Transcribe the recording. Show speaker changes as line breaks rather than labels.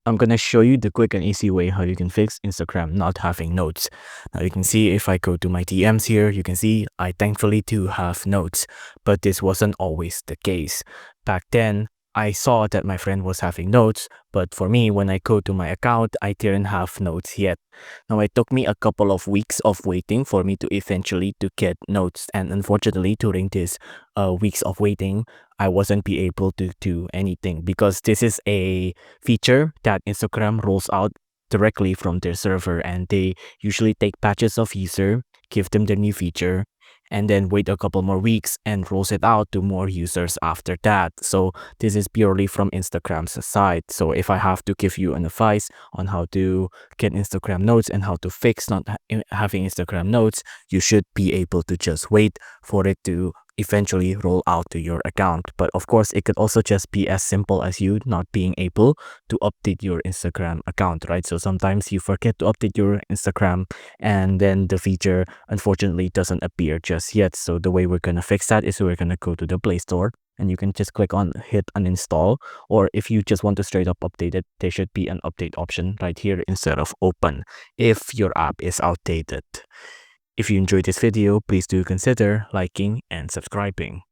I'm gonna show you the quick and easy way how you can fix Instagram not having notes. Now you can see if I go to my DMs here, you can see I thankfully do have notes, but this wasn't always the case. Back then, I saw that my friend was having notes, but for me, when I go to my account, I didn't have notes yet. Now it took me a couple of weeks of waiting for me to eventually to get notes, and unfortunately, during this weeks of waiting, I wasn't be able to do anything because this is a feature that Instagram rolls out directly from their server, and they usually take patches of user, give them the new feature, and then wait a couple more weeks and rolls it out to more users after that. So this is purely from Instagram's side. So if I have to give you an advice on how to get Instagram notes and how to fix not having Instagram notes, you should be able to just wait for it to eventually roll out to your account. But of course, it could also just be as simple as you not being able to update your Instagram account, right? So sometimes you forget to update your Instagram and then the feature unfortunately doesn't appear just yet. So the way we're gonna fix that is we're gonna go to the Play Store and you can just click on hit uninstall, or if you just want to straight up update it, there should be an update option right here instead of open if your app is outdated. If you enjoyed this video, please do consider liking and subscribing.